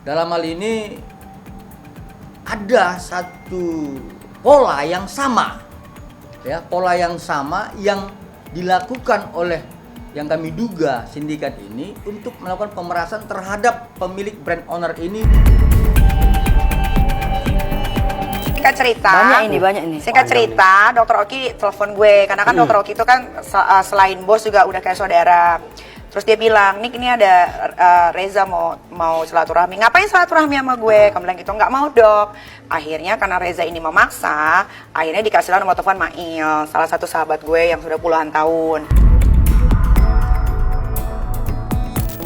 Dalam hal ini ada satu pola yang sama, ya, pola yang sama yang dilakukan oleh yang kami duga sindikat ini untuk melakukan pemerasan terhadap pemilik brand owner ini. Singkat cerita, banyak ini. Singkat cerita, Dokter Oki telepon gue karena kan Dokter Oki itu kan selain bos juga udah kayak saudara. Terus dia bilang, Nik ini ada Reza mau silaturahmi. Ngapain silaturahmi sama gue? Kamu bilang gitu, nggak mau dok. Akhirnya karena Reza ini memaksa, akhirnya dikasihlah nomor telepon Mail, salah satu sahabat gue yang sudah puluhan tahun.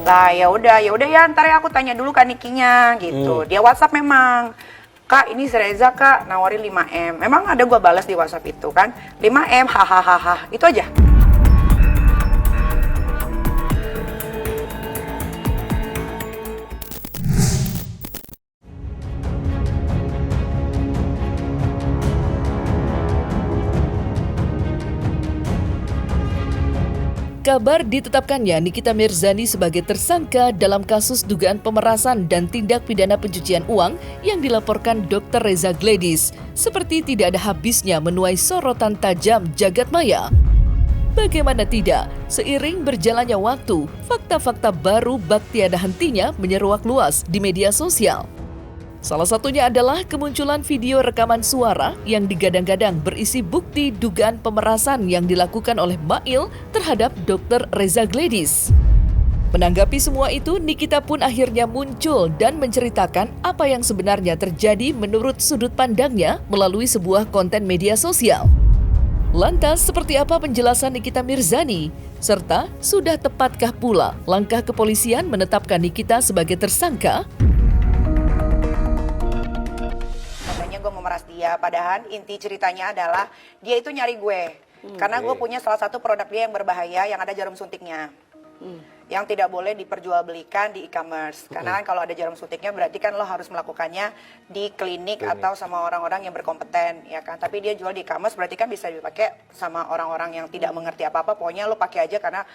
Lah ya udah ya ntar ya aku tanya dulu kan Nikinya gitu. Dia WhatsApp memang. Kak, ini si Reza kak nawarin 5M. Memang ada gue balas di WhatsApp itu kan. 5M, hahaha. Itu aja. Kabar ditetapkannya Nikita Mirzani sebagai tersangka dalam kasus dugaan pemerasan dan tindak pidana pencucian uang yang dilaporkan Dr. Reza Gledis seperti tidak ada habisnya menuai sorotan tajam jagat maya. Bagaimana tidak, seiring berjalannya waktu, fakta-fakta baru bak tiada hentinya menyeruak luas di media sosial. Salah satunya adalah kemunculan video rekaman suara yang digadang-gadang berisi bukti dugaan pemerasan yang dilakukan oleh Mail terhadap Dr. Reza Gledis. Menanggapi semua itu, Nikita pun akhirnya muncul dan menceritakan apa yang sebenarnya terjadi menurut sudut pandangnya melalui sebuah konten media sosial. Lantas, seperti apa penjelasan Nikita Mirzani? Serta, sudah tepatkah pula langkah kepolisian menetapkan Nikita sebagai tersangka? Gue memeras dia, padahal inti ceritanya adalah dia itu nyari gue karena gue punya salah satu produk dia yang berbahaya yang ada jarum suntiknya yang tidak boleh diperjualbelikan di e-commerce karena kan kalau ada jarum suntiknya berarti kan lo harus melakukannya di klinik atau sama orang-orang yang berkompeten ya kan, tapi dia jual di e-commerce berarti kan bisa dipakai sama orang-orang yang tidak mengerti apa-apa, pokoknya lo pakai aja karena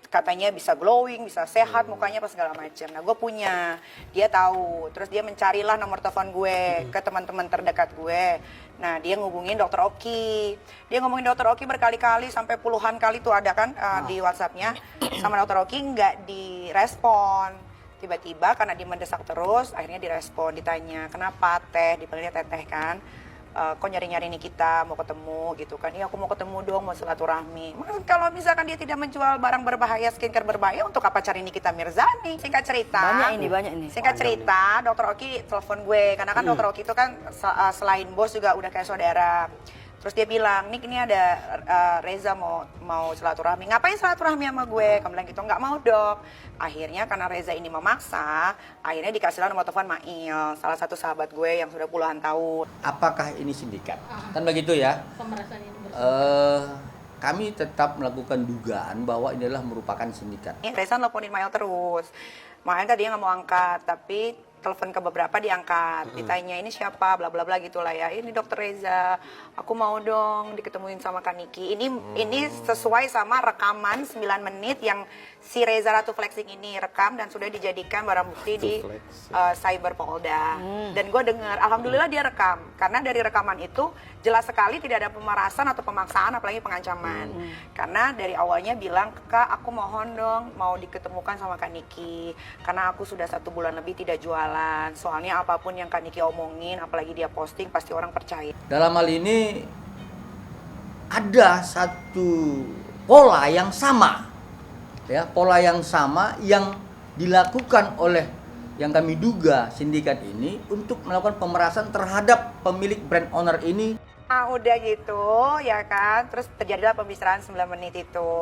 katanya bisa glowing, bisa sehat mukanya apa segala macam. Nah gue punya, dia tahu, terus dia mencarilah nomor telepon gue ke teman-teman terdekat gue. Nah dia ngubungin Dokter Oki, dia ngomongin Dokter Oki berkali-kali sampai puluhan kali tuh ada kan di WhatsAppnya sama Dokter Oki nggak direspon. Tiba-tiba karena dia mendesak terus, akhirnya direspon, ditanya kenapa teh, dipanggilnya teteh kan. Kok nyari-nyari Nikita mau ketemu gitu kan, iya aku mau ketemu dong, mau silaturahmi. Mas kalau misalkan dia tidak menjual barang berbahaya, skincare berbahaya, untuk apa cari Nikita Mirzani? Singkat cerita, banyak ini. Singkat cerita, Dokter Oki telepon gue karena kan Dokter Oki itu kan selain bos juga udah kayak saudara. Terus dia bilang, Nik ini ada Reza mau silaturahmi. Ngapain silaturahmi sama gue? Kamu bilang gitu, nggak mau dok. Akhirnya karena Reza ini memaksa, akhirnya dikasihlah nomor telepon Mail, salah satu sahabat gue yang sudah puluhan tahun. Apakah ini sindikat? Kan begitu ya. Pemerasan ini Kami tetap melakukan dugaan bahwa ini adalah merupakan sindikat. Reza nelponin Mail terus. Mail tadi nggak mau angkat, tapi telepon ke beberapa diangkat, ditanya ini siapa, bla bla bla gitulah ya. Ini Dokter Reza, aku mau dong diketemuin sama Kak Niki. Ini sesuai sama rekaman 9 menit yang si Reza Ratu Flexing ini rekam dan sudah dijadikan barang bukti di Cyber Polda. Dan gue dengar, alhamdulillah dia rekam, karena dari rekaman itu jelas sekali tidak ada pemerasan atau pemaksaan, apalagi pengancaman. Karena dari awalnya bilang, Kak aku mohon dong mau diketemukan sama Kak Niki, karena aku sudah 1 bulan lebih tidak jualan. Soalnya apapun yang Kak Niki omongin, apalagi dia posting, pasti orang percaya. Dalam hal ini ada satu pola yang sama, ya, pola yang sama yang dilakukan oleh yang kami duga sindikat ini untuk melakukan pemerasan terhadap pemilik brand owner ini. Nah, udah gitu ya kan, terus terjadilah pembicaraan 9 menit itu.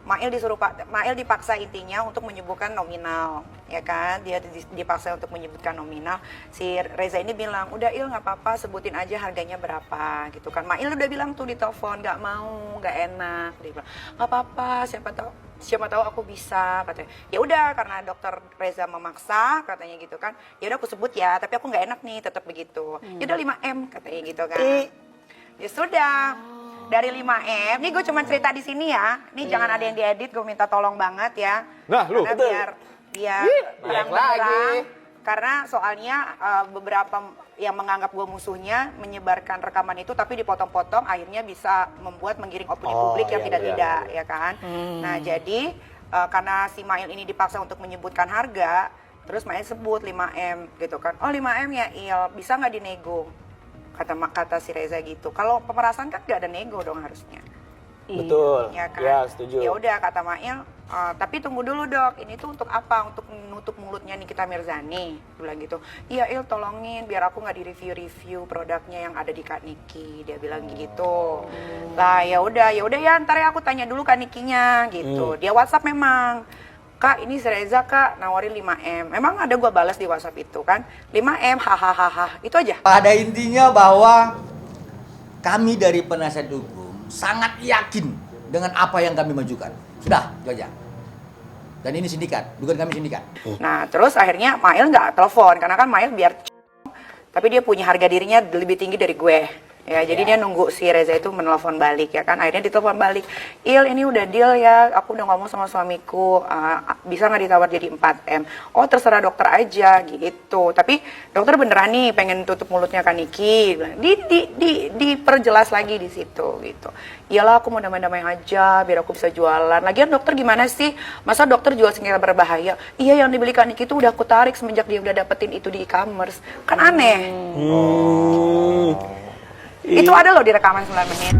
Mail dipaksa intinya untuk menyebutkan nominal, ya kan, dia dipaksa untuk menyebutkan nominal. Si Reza ini bilang, udah Il nggak apa-apa, sebutin aja harganya berapa gitu kan. Mail udah bilang tuh di telepon, nggak mau, nggak enak. Dia bilang, nggak apa-apa, siapa tahu aku bisa, katanya. Ya udah, karena Dokter Reza memaksa katanya gitu kan, ya udah aku sebut ya, tapi aku nggak enak nih tetap begitu. Ya udah 5M katanya gitu kan. Ya sudah, dari 5M, ini gue cuma cerita di sini ya. Ini jangan ada yang diedit, gue minta tolong banget ya. Nah, lu karena biar terang-benderang. Karena soalnya beberapa yang menganggap gue musuhnya menyebarkan rekaman itu tapi dipotong-potong akhirnya bisa membuat menggiring opini publik yang tidak-tidak ya kan. Nah jadi karena si Mail ini dipaksa untuk menyebutkan harga, terus Mail sebut 5M gitu kan. Oh 5M ya Il, bisa nggak dinego? Kata si Reza gitu. Kalau pemerasan kan nggak ada nego dong harusnya. Betul. Ya kan? Ya, setuju. Ya udah kata Mail, tapi tunggu dulu dok, ini tuh untuk apa? Untuk menutup mulutnya Nikita Mirzani. Dia bilang gitu. Iya Il, tolongin biar aku nggak di-review produknya yang ada di Kak Niki. Dia bilang gitu. Lah ya udah ya ntar ya aku tanya dulu Kak Nikinya gitu. Dia WhatsApp memang. Kak ini si Reza kak nawarin 5M. Memang ada gua balas di WhatsApp itu kan. 5M hahaha. Itu aja. Pada intinya bahwa kami dari penasihat hukum sangat yakin dengan apa yang kami majukan. Sudah, itu aja. Dan ini sindikat, bukan kami sindikat. Nah, terus akhirnya Mail nggak telepon karena kan Mail biar tapi dia punya harga dirinya lebih tinggi dari gue. Ya, jadi dia nunggu si Reza itu menelpon balik ya kan. Akhirnya ditelepon balik. Il, ini udah deal ya. Aku udah ngomong sama suamiku. Bisa nggak ditawar jadi 4M? Oh, terserah dokter aja gitu. Tapi dokter beneran nih pengen tutup mulutnya Kak Niki. Diperjelas lagi di situ gitu. Iyalah aku mau damai-damai aja biar aku bisa jualan. Lagian dokter gimana sih? Masa dokter jual senjata berbahaya? Iya, yang dibeli Kak Niki itu udah aku tarik semenjak dia udah dapetin itu di e-commerce. Kan aneh. Itu ada loh di rekaman 9 menit.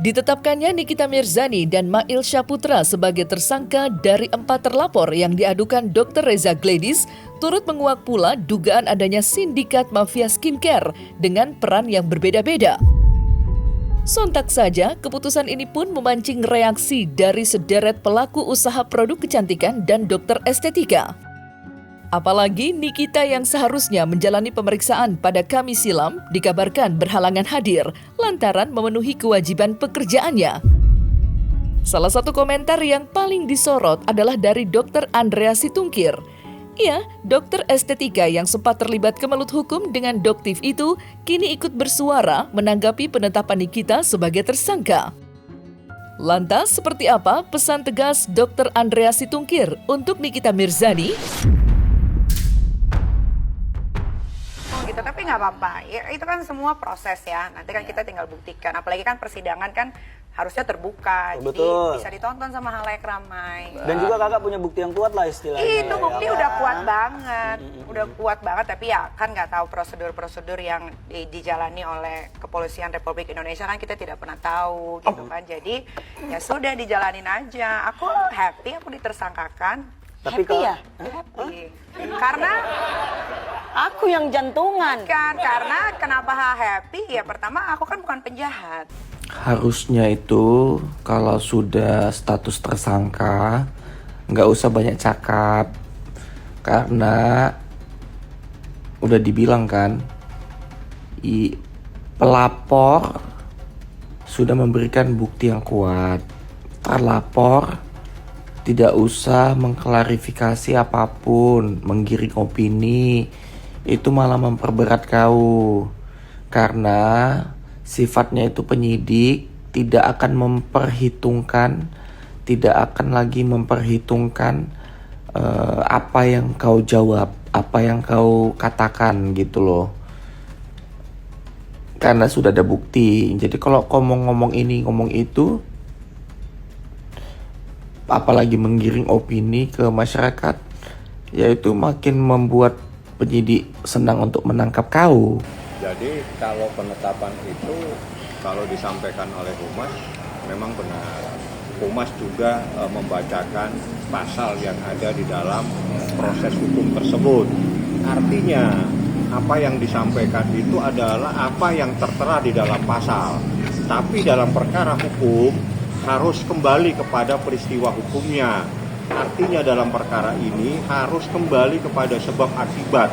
Ditetapkannya Nikita Mirzani dan Mail Syaputra sebagai tersangka dari 4 terlapor yang diadukan Dr. Reza Gladys turut menguak pula dugaan adanya sindikat mafia skincare dengan peran yang berbeda-beda. Sontak saja, keputusan ini pun memancing reaksi dari sederet pelaku usaha produk kecantikan dan dokter estetika. Apalagi Nikita yang seharusnya menjalani pemeriksaan pada Kamis silam dikabarkan berhalangan hadir lantaran memenuhi kewajiban pekerjaannya. Salah satu komentar yang paling disorot adalah dari Dr. Andrea Situngkir. Ia, dokter estetika yang sempat terlibat kemelut hukum dengan Doktif itu, kini ikut bersuara menanggapi penetapan Nikita sebagai tersangka. Lantas, seperti apa pesan tegas Dr. Andrea Situngkir untuk Nikita Mirzani? Gitu, tapi nggak apa-apa. Ya, itu kan semua proses ya. Nanti kan kita tinggal buktikan. Apalagi kan persidangan kan harusnya terbuka. Betul. Jadi bisa ditonton sama halayak ramai. Dan juga kakak punya bukti yang kuat lah istilahnya. Itu bukti udah kuat banget. Udah kuat banget, tapi ya kan nggak tahu prosedur-prosedur yang dijalani oleh Kepolisian Republik Indonesia kan kita tidak pernah tahu gitu kan. Jadi ya sudah dijalanin aja. Aku happy aku ditersangkakan. Tapi Happy ya? Happy. Karena Aku yang jantungan. kan karena kenapa happy ya, pertama aku kan bukan penjahat. Harusnya itu kalau sudah status tersangka nggak usah banyak cakap, karena udah dibilang kan pelapor sudah memberikan bukti yang kuat. Terlapor tidak usah mengklarifikasi apapun, menggiring opini, itu malah memperberat kau. Karena sifatnya itu penyidik, tidak akan memperhitungkan, tidak akan lagi memperhitungkan apa yang kau jawab, apa yang kau katakan gitu loh. Karena sudah ada bukti. Jadi kalau kau mau ngomong ini, ngomong itu, apalagi menggiring opini ke masyarakat, yaitu makin membuat penyidik senang untuk menangkap kau. Jadi kalau penetapan itu kalau disampaikan oleh Humas memang benar. Humas juga membacakan pasal yang ada di dalam proses hukum tersebut. Artinya apa yang disampaikan itu adalah apa yang tertera di dalam pasal. Tapi dalam perkara hukum harus kembali kepada peristiwa hukumnya. Artinya dalam perkara ini harus kembali kepada sebab akibat,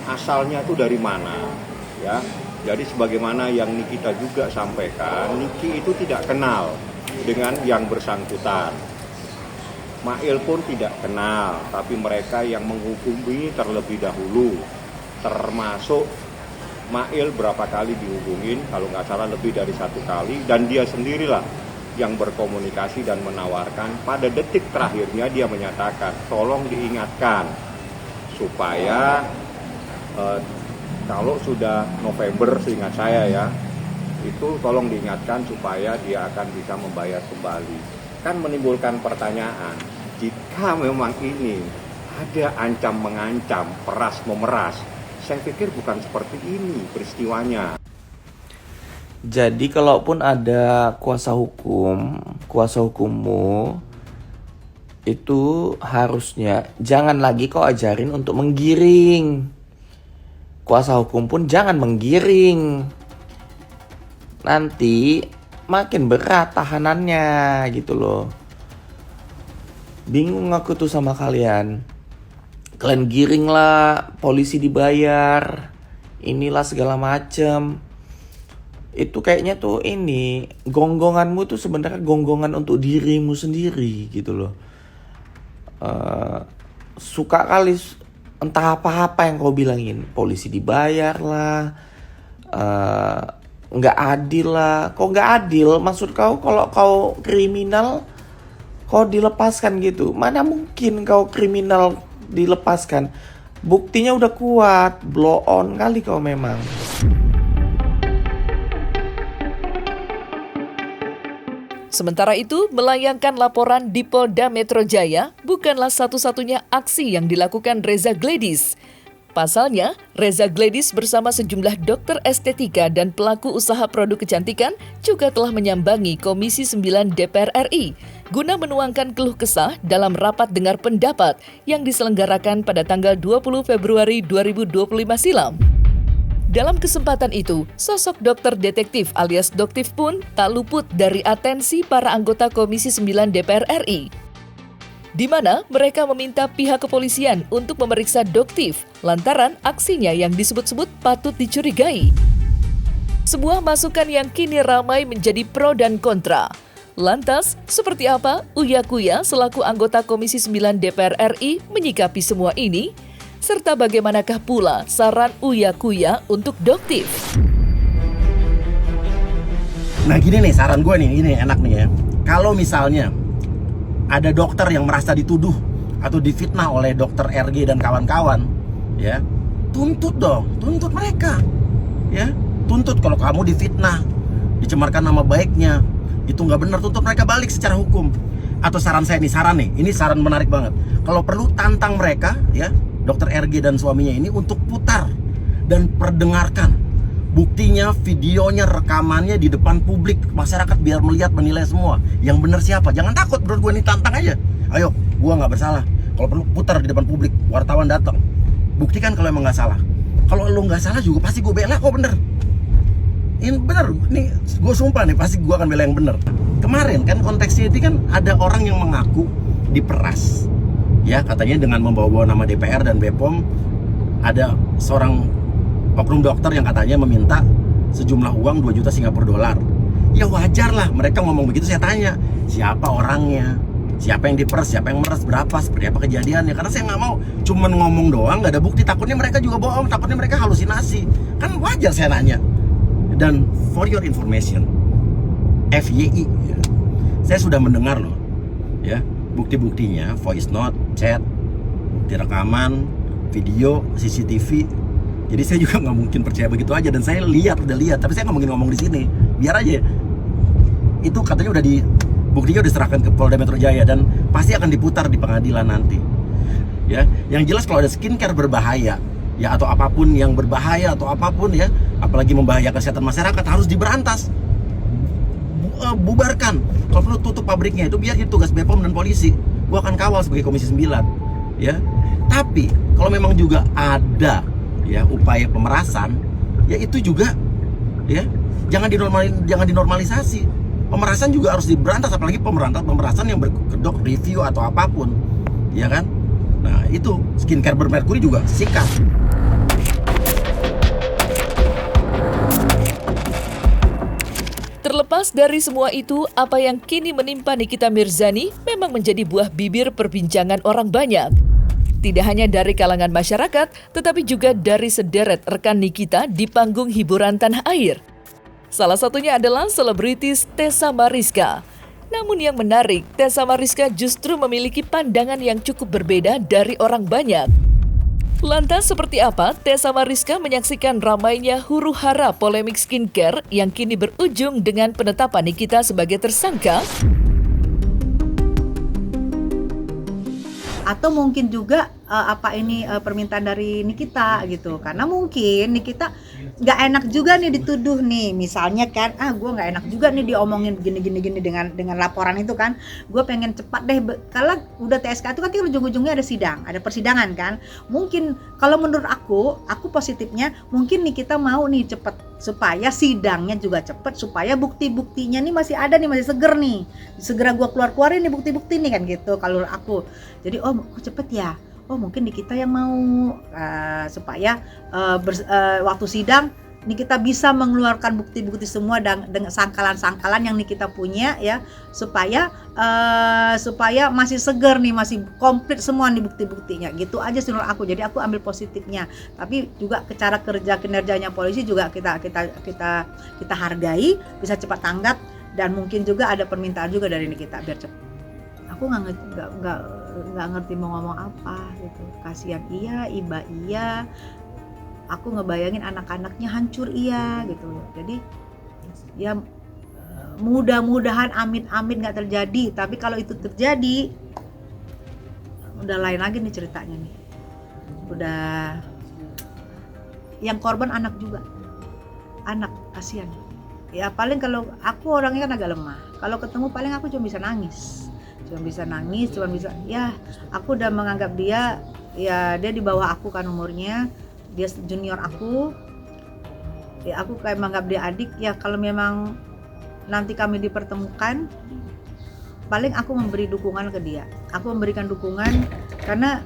asalnya itu dari mana, ya. Jadi sebagaimana yang Nikita juga sampaikan, Niki itu tidak kenal dengan yang bersangkutan. Mail pun tidak kenal, tapi mereka yang menghubungi terlebih dahulu, termasuk Mail berapa kali dihubungin, kalau nggak salah lebih dari 1 kali, dan dia sendirilah yang berkomunikasi dan menawarkan. Pada detik terakhirnya dia menyatakan, tolong diingatkan supaya kalau sudah November, seingat saya ya, itu tolong diingatkan supaya dia akan bisa membayar kembali. Kan menimbulkan pertanyaan, jika memang ini ada ancam-mengancam, peras-memeras, saya pikir bukan seperti ini peristiwanya. Jadi kalaupun ada kuasa hukummu itu harusnya jangan lagi kau ajarin untuk menggiring. Kuasa hukum pun jangan menggiring. Nanti makin berat tahanannya gitu loh. Bingung aku tuh sama kalian. Kalian giring lah, polisi dibayar, inilah segala macem. Itu kayaknya tuh ini gonggonganmu tuh sebenarnya gonggongan untuk dirimu sendiri gitu loh. Suka kali entah apa-apa yang kau bilangin, polisi dibayar lah, nggak adil lah. Kok nggak adil? Maksud kau kalau kau kriminal kau dilepaskan gitu? Mana mungkin kau kriminal dilepaskan? Buktinya udah kuat, blow on kali kau memang. Sementara itu, melayangkan laporan di Polda Metro Jaya bukanlah satu-satunya aksi yang dilakukan Reza Gladys. Pasalnya, Reza Gladys bersama sejumlah dokter estetika dan pelaku usaha produk kecantikan juga telah menyambangi Komisi 9 DPR RI guna menuangkan keluh kesah dalam rapat dengar pendapat yang diselenggarakan pada tanggal 20 Februari 2025 silam. Dalam kesempatan itu, sosok dokter detektif alias Doktif pun tak luput dari atensi para anggota Komisi 9 DPR RI. Di mana mereka meminta pihak kepolisian untuk memeriksa Doktif lantaran aksinya yang disebut-sebut patut dicurigai. Sebuah masukan yang kini ramai menjadi pro dan kontra. Lantas, seperti apa Uya Kuya selaku anggota Komisi 9 DPR RI menyikapi semua ini? Serta bagaimanakah pula saran Uya Kuya untuk Doktif? Nah gini nih saran gue nih, ini enak nih ya. Kalau misalnya ada dokter yang merasa dituduh atau difitnah oleh dokter RG dan kawan-kawan, ya tuntut dong, tuntut mereka, ya tuntut. Kalau kamu difitnah, dicemarkan nama baiknya, itu nggak benar, tuntut mereka balik secara hukum. Atau saran saya nih, ini saran menarik banget. Kalau perlu tantang mereka, ya dokter RG dan suaminya ini untuk putar dan perdengarkan buktinya, videonya, rekamannya di depan publik, masyarakat biar melihat, menilai semua yang benar siapa. Jangan takut, bro, gue nih tantang aja. Ayo, gue nggak bersalah. Kalau perlu putar di depan publik, wartawan datang, buktikan kalau emang nggak salah. Kalau lo nggak salah juga pasti gue bela kok, bener. Ini bener, nih gue sumpah nih pasti gue akan bela yang bener. Kemarin kan konteksnya itu kan ada orang yang mengaku diperas. Ya, katanya dengan membawa-bawa nama DPR dan BPOM, ada seorang oknum dokter yang katanya meminta sejumlah uang 2 juta Singapura dolar. Ya wajar lah mereka ngomong begitu. Saya tanya, siapa orangnya? Siapa yang diperas? Siapa yang meres? Berapa? Seperti apa kejadiannya? Karena saya nggak mau cuman ngomong doang, nggak ada bukti. Takutnya mereka juga bohong, takutnya mereka halusinasi. Kan wajar saya nanya. Dan for your information, FYI, ya, saya sudah mendengar loh, ya, bukti-buktinya, voice note, chat, bukti rekaman, video, CCTV. Jadi saya juga nggak mungkin percaya begitu aja. Dan saya udah lihat, tapi saya nggak mungkin ngomong di sini. Biar aja. Itu katanya buktinya udah diserahkan ke Polda Metro Jaya dan pasti akan diputar di pengadilan nanti. Ya, yang jelas kalau ada skincare berbahaya, ya atau apapun yang berbahaya atau apapun ya, apalagi membahayakan kesehatan masyarakat, harus diberantas. Bubarkan. Kalau perlu tutup pabriknya, itu biar itu tugas BPOM dan polisi. Gua akan kawal sebagai Komisi 9, ya. Tapi kalau memang juga ada ya upaya pemerasan, ya itu juga ya jangan dinormalisasi. Pemerasan juga harus diberantas, apalagi pemerasan yang berkedok review atau apapun. Ya kan? Nah, itu skincare bermerkuri juga sikat. Terlepas dari semua itu, apa yang kini menimpa Nikita Mirzani memang menjadi buah bibir perbincangan orang banyak. Tidak hanya dari kalangan masyarakat, tetapi juga dari sederet rekan Nikita di panggung hiburan tanah air. Salah satunya adalah selebritis Tessa Mariska. Namun yang menarik, Tessa Mariska justru memiliki pandangan yang cukup berbeda dari orang banyak. Lantas seperti apa Tessa Mariska menyaksikan ramainya huru-hara polemik skincare yang kini berujung dengan penetapan Nikita sebagai tersangka? Atau mungkin juga permintaan dari Nikita gitu, karena mungkin Nikita nggak enak juga nih dituduh nih, misalnya kan gue nggak enak juga nih diomongin gini dengan laporan itu kan, gue pengen cepat deh kalau udah TSK itu kan ujung-ujungnya ada persidangan kan. Mungkin kalau menurut aku positifnya mungkin Nikita mau nih cepet supaya sidangnya juga cepet, supaya bukti-buktinya nih masih ada nih, masih seger nih, segera gue keluarin nih bukti-bukti nih kan gitu kalau aku. Jadi kok cepet ya, mungkin Nikita yang mau supaya waktu sidang Nikita bisa mengeluarkan bukti-bukti semua dengan sangkalan-sangkalan yang Nikita punya ya, supaya masih seger nih, masih komplit semua nih bukti-buktinya. Gitu aja sih menurut aku. Jadi aku ambil positifnya. Tapi juga cara kerja kinerjanya polisi juga kita hargai, bisa cepat tanggap, dan mungkin juga ada permintaan juga dari Nikita biar cepat. Aku nggak ngerti mau ngomong apa gitu. Kasihan iya, iba iya. Aku ngebayangin anak-anaknya hancur iya gitu. Jadi ya mudah-mudahan amin nggak terjadi. Tapi kalau itu terjadi, udah lain lagi nih ceritanya nih. Udah yang korban anak juga, anak kasihan. Ya paling kalau aku orangnya kan agak lemah. Kalau ketemu paling aku cuma bisa nangis, ya aku udah menganggap dia di bawah aku kan umurnya, dia junior aku, ya aku kayak menganggap dia adik. Ya kalau memang nanti kami dipertemukan, paling aku memberi dukungan ke dia, aku memberikan dukungan karena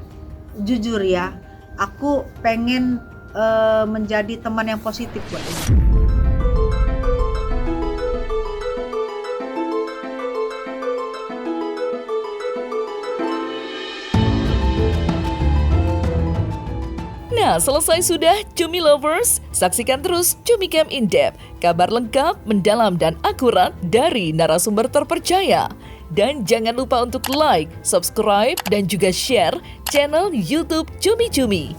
jujur ya, aku pengen menjadi teman yang positif buat dia. Nah, selesai sudah Cumi Lovers? Saksikan terus Cumi Camp In Depth, kabar lengkap, mendalam, dan akurat dari narasumber terpercaya. Dan jangan lupa untuk like, subscribe, dan juga share channel YouTube Cumi Cumi.